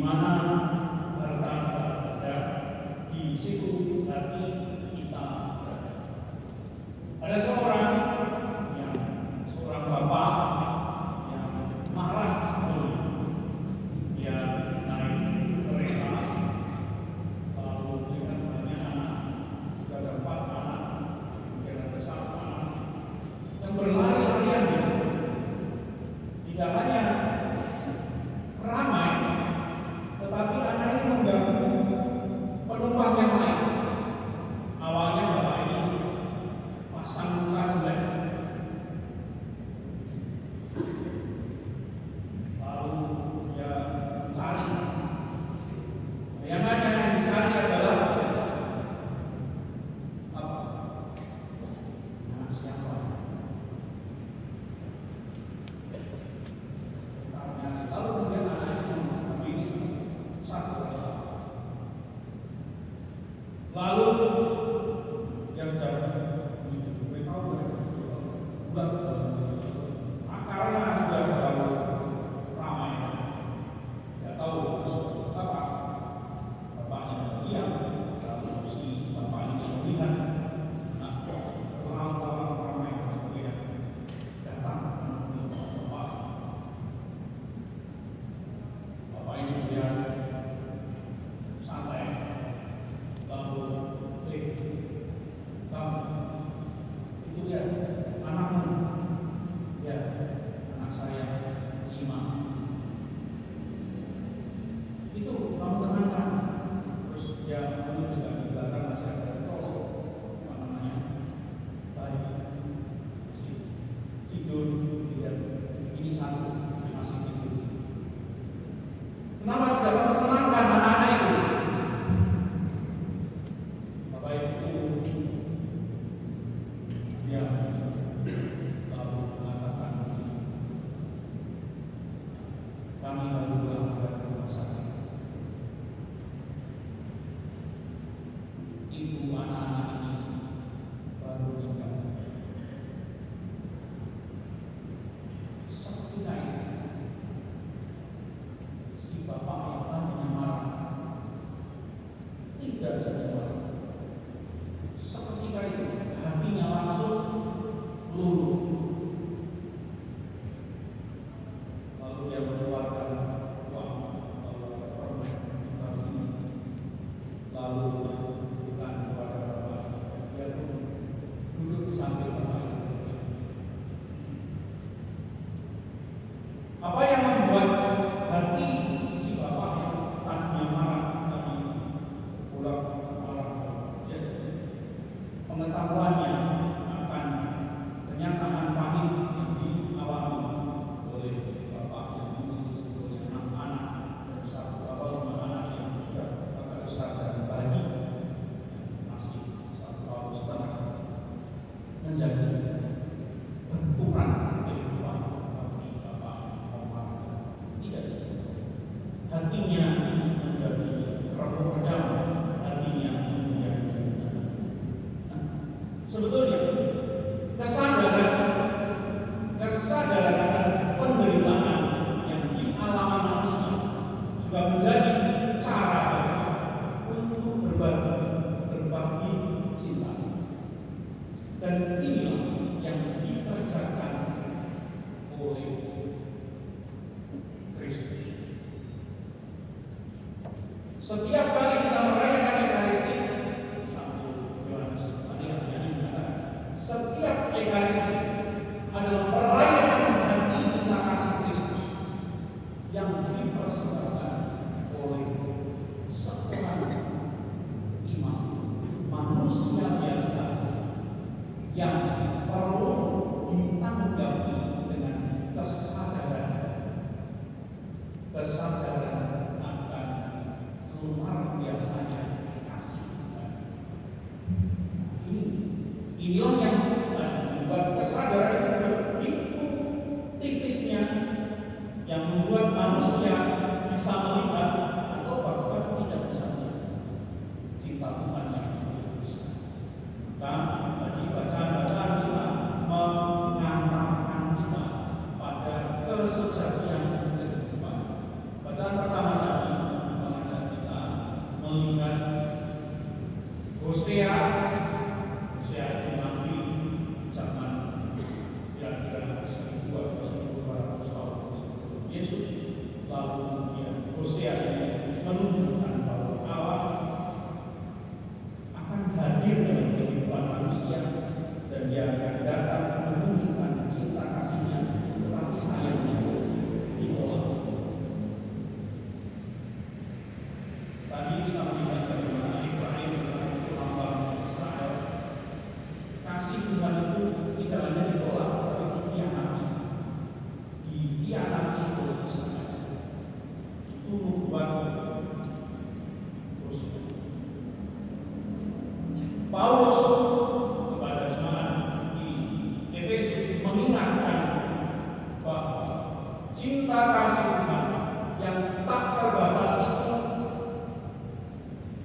mana harta ada, di situ hati kita berada. Ada seorang bapak yang marah sebetulnya. Dia naik kereta, lalu dengan banyak anak, sudah ada 4 anak, kemudian ada 1 anak yang berlari-larian. Tidak hanya ramai, tetapi anak ini mengganggu penumpang yang lain. Awalnya bapak ini pasang muka jelek, lalu dia mencari. Yang dicari adalah apa? Anak siapa? Lalu kemudian anak itu tapi ini satu. Lalu yang sudah beritahu akarnya sudah terlalu ramai, tidak tahu apa bapaknya diam, lalu si bapaknya melihat orang-orang ramai kemudian datang menemui bapak ini kemudian santai, lalu kamu itu ya anakmu, ya anak saya 5, itu kamu tenangkan. Terus dia kamu juga di belakang masih ada tolong baik tidur, tidak ini 1 masih tidur. Kenapa tidak kamu tenangkan anak-anak itu? Bapak Ibu dia lalu mengatakan, kami baru pulang dari rumah sakit. Ibu anak-anak ini baru meninggal. Seketika itu si bapak yang tadinya marah tidak jadi marah. Seketika itu hatinya langsung luluh. Lalu dia mengeluarkan uang, lalu bukan kepada bapak. Dia pun duduk di samping bapak. Apa yang membuat hati si bapak yang tadinya marah tadi pulang marah? Ya, pengetahuannya akan kenyataan pahit yang dialami oleh bapak yang memiliki sebetulnya 6 anak dan 5 anak yang sudah agak besar dan bayi masih 1 tahun setengah, menjadi benturan kehidupan bagi bapak Omar. Tidak jadi. Hatinya menjadi redam, hatinya menjadi. Sebetulnya kesadaran akan penderitaan yang dialami manusia juga menjadi cara untuk berbagi cinta. Dan inilah yang dikerjakan oleh Kristus. Setiap kali kita merayakan Ekaristi, setiap Ekaristi adalah perayaan hati cinta kasih Kristus yang dipersembahkan oleh seorang imam manusia biasa yang perlu ditanggapi dengan kesadaran akan luar biasanya kasih Tuhan. Inilah yang membuat kesadaran begitu tipisnya yang membuat manusia bisa melihat atau bahkan tidak bisa melihat cinta Tuhan yang begitu besar. Nah, tadi bacaan-bacaan kita mengantarkan kita pada kesejatian kehidupan. Bacaan pertama tadi Yesus. Lalu kemudian Hosea menunjukkan bahwa Allah akan hadir dalam kehidupan manusia dan Dia akan datang menunjukkan cinta kasih-Nya, tetapi sayangnya ditolak. Tadi kita melihat bagaimana Ibrahim adalah Israel. Kasih Tuhan itu tidak hanya ditolak, tetapi dikhianati oleh Israel. Itu membuat Paulus kepada jemaat di Efesus mengingatkan bahwa cinta kasih Tuhan yang tak terbatas itu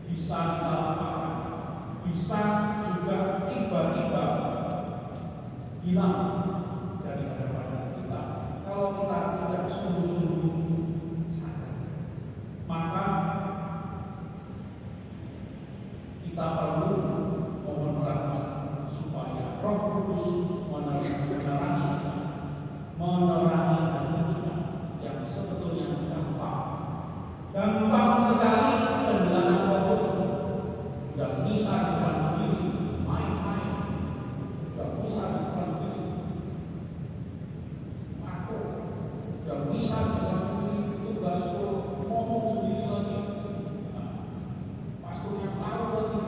bisa dilupakan, bisa juga tiba-tiba hilang dari hadapan kita kalau kita tidak sungguh-sungguh sadar. Maka kita perlu mohon rahmat supaya Roh Kudus menerangi hati kita yang sebetulnya gampang sekali kehilangan fokus, tidak bisa depan sendiri, main-main, tidak bisa depan sendiri, aku tidak bisa depan sendiri, tugas ngomong sendiri lagi, pastornya tahu lagi.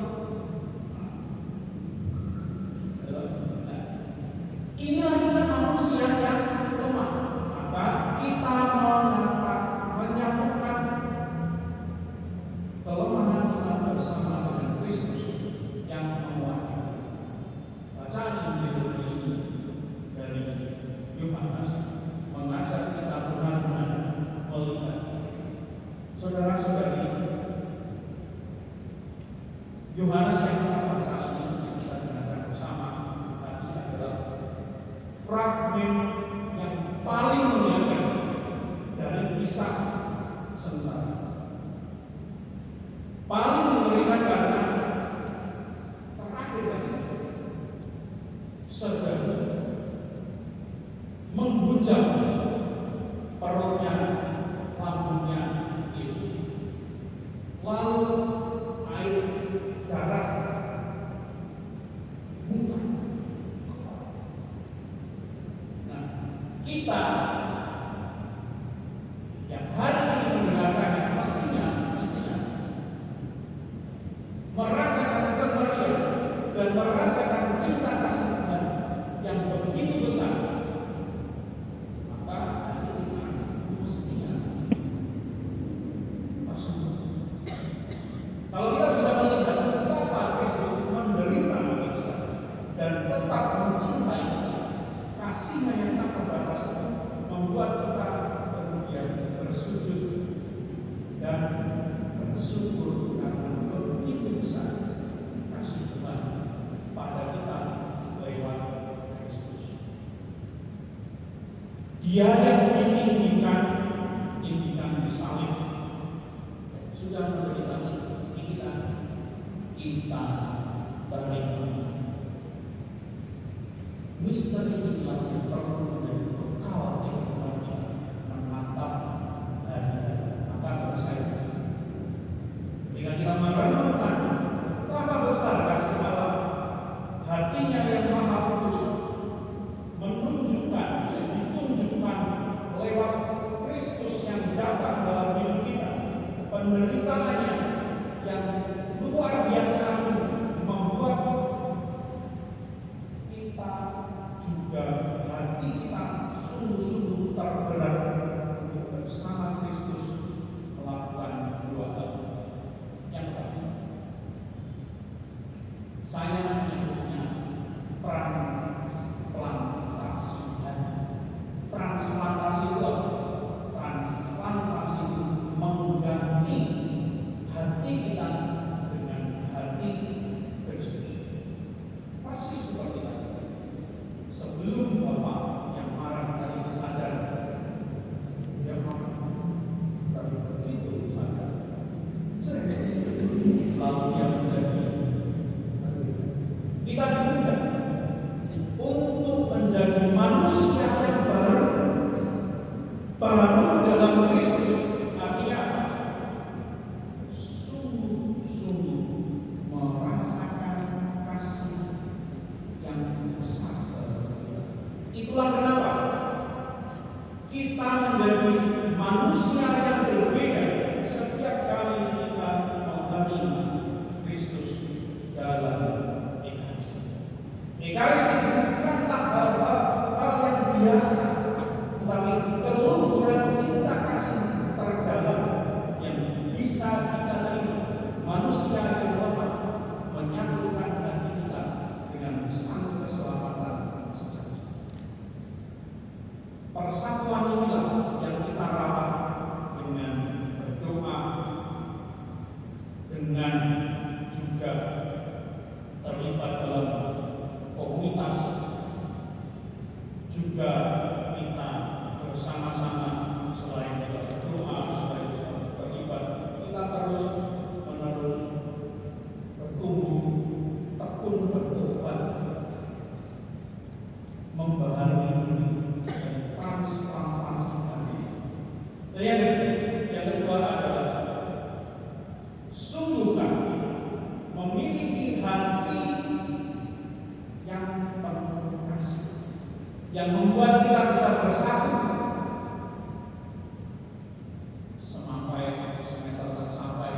Inilah kita manusia yang lemah, maka kita menyatukan kelemahan kita bersama dengan Kristus yang menguatkan. Bacaan Injil hari ini dari Yohanes mengajar kita benar-benar melihat. Saudara-saudari, Yohanes yang kita baca ini, yang kita dengarkan bersama tadi adalah fragmen yang paling menyakitkan dari kisah sengsara. Paling mengerikan karena terakhir kali sedang menghujam perutnya, lambungnya Yesus. Lalu air darah muntah. Nah, kita yang hari ini mendengarkannya mestinya merasakan kengerian dan merasakan cinta kasih Tuhan yang begitu besar. Maka hari ini mestinya tersentuh. Kalau kita bisa melihat betapa Kristus menderita bagi kita dan tetap mencintai kita, kasih-Nya yang tak terbatas itu membuat kita kemudian bersujud dan bersyukur karena begitu besar kasih Tuhan pada kita lewat Kristus. Dia yang ditinggikan di salib sudah menderita kita terima. Misteri inilah yang perlu menjadi bekal kehidupan kita menatap hari-hari. Maka bersama ketika kita merenungkan betapa besar kasih Allah, hatinya yang maha kudus ditunjukkan lewat Kristus yang datang dalam hidup kita, penderitaannya yang luar biasa membuat kita juga hati kita yang membuat kita bisa bersatu sampai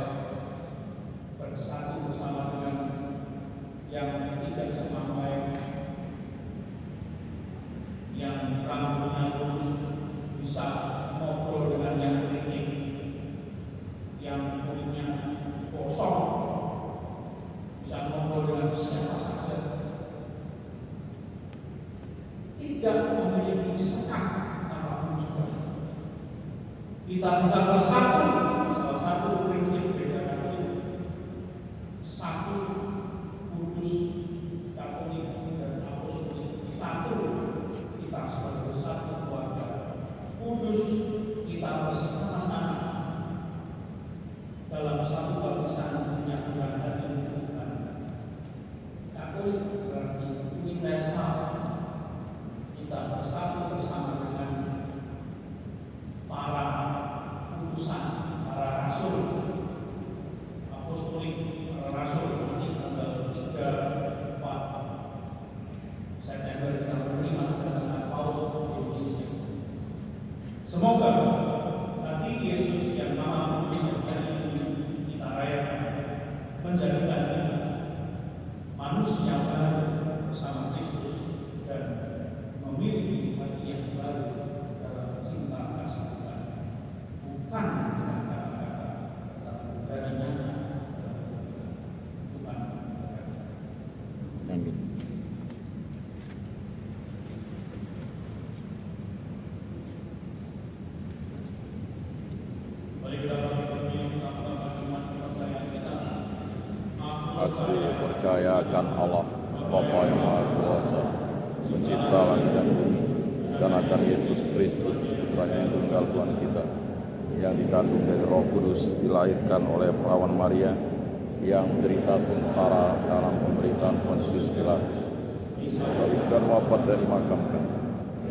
bersatu bersama dengan yang tidak semampai, yang rambutnya lurus bisa ngobrol dengan yang keriting, yang kulitnya kosong bisa ngobrol dengan siapa saja, tidak memiliki sekat apapun juga. Kita bisa bersatu. Salah satu prinsip gereja Katolik, satu, kudus, Katolik dan apostolik, satu, kita sebagai satu keluarga kudus, kita bersama-sama dalam satu barisan menyatukan hati Tuhan. Katolik berarti universal. Kita bersatu bersama dengan para utusan, para rasul, apostolik, para rasul. Nanti tanggal 3-4 September kita menerima kedatangan Paus di Indonesia. Semoga nanti Yesus yang Maha Kudus yang kita rayakan menjadikan kita manusia baru bersama Kristus dan memiliki hati yang baru dalam cinta kasih Tuhan, bukan dengan kata-kata, tetapi dari nyata Tuhan. Amin. Mari kita berdoa tanpa kalimat kepercayaan kita. Aku percaya akan Allah, Bapa yang Maha Kuasa, pencipta langit dan bumi, dan akan Yesus Kristus, Putranya yang tunggal Tuhan kita, yang dikandung dari Roh Kudus, dilahirkan oleh perawan Maria, yang menderita sengsara dalam pemerintahan Pontius Pilatus, disalibkan, wafat dan dimakamkan,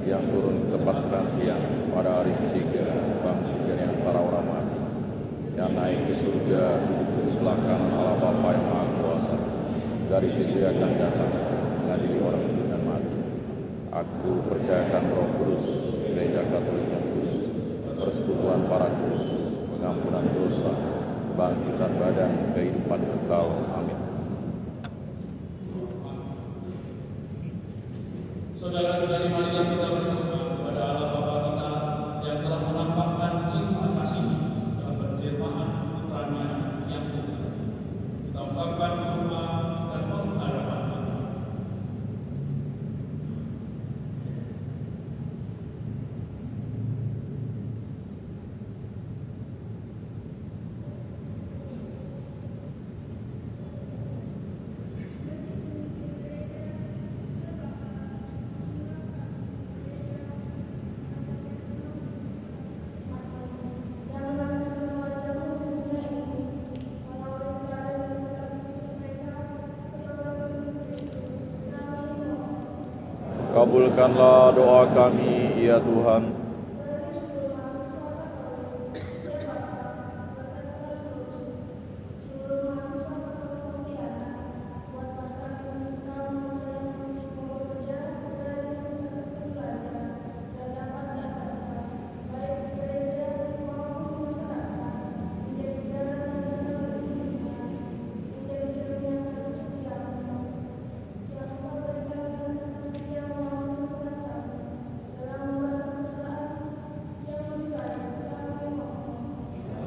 yang turun ke tempat penantian pada hari ketiga, bangkit dari antara orang mati, yang naik ke surga, duduk di sebelah kanan Allah Bapa yang Maha Kuasa. Dari situ dia akan datang mengadili orang hidup dan mati. Aku percayakan Roh Kudus, Gereja Katolik yang kudus, persekutuan para kudus, pengampunan dosa, bangkitan badan, kehidupan kekal. Amin. Saudara-saudari, marilah kita berdoa kepada Allah Bapa kita yang telah menampakkan cinta kasih-Nya dalam penjelmaan Putranya yang tunggal. Kita ungkapkan doa dan pengharapan kita. Kabulkanlah doa kami, ya Tuhan.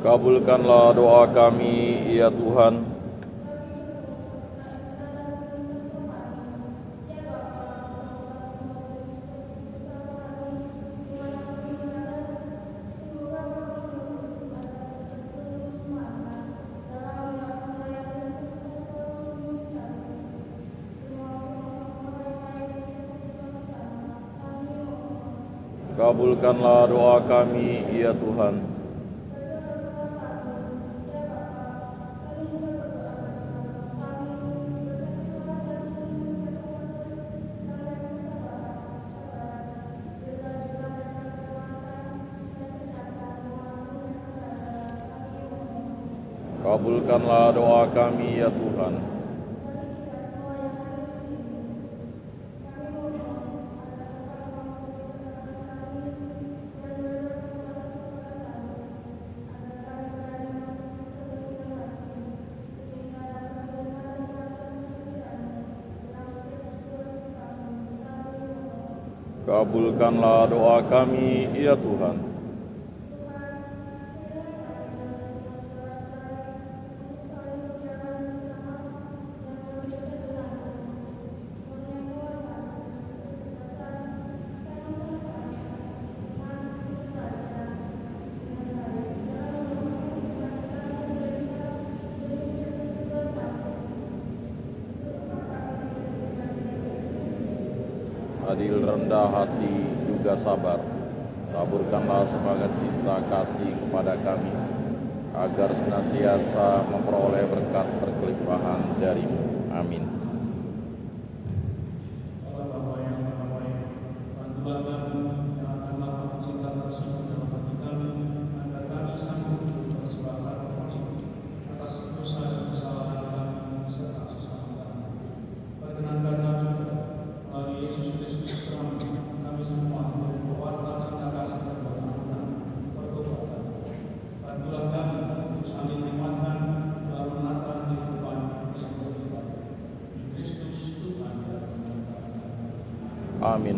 Kabulkanlah doa kami, ya Tuhan. Kabulkanlah doa kami, ya Tuhan. Kabulkanlah doa kami, ya Tuhan. Kabulkanlah doa kami, ya Tuhan. Adil, rendah hati, juga sabar. Taburkanlah semangat cinta kasih kepada kami, agar senantiasa memperoleh berkat berkelimpahan dari-Mu. Amin. Bapa yang Maha Baik, bantulah kami, nyatakanlah cinta tersebut dalam hati kami, agar kami sanggup mempersembahkan ini atas dosa dan kesalahan kami serta sesama kami. Perkenankanlah juga melalui Yesus Kristus kami semua menjadi pewarta cinta kasih dan pengampunan pertobatan. Bantulah kami untuk saling menguatkan dalam menata kehidupan yang lebih baik. Di Kristus Tuhan dan Amin.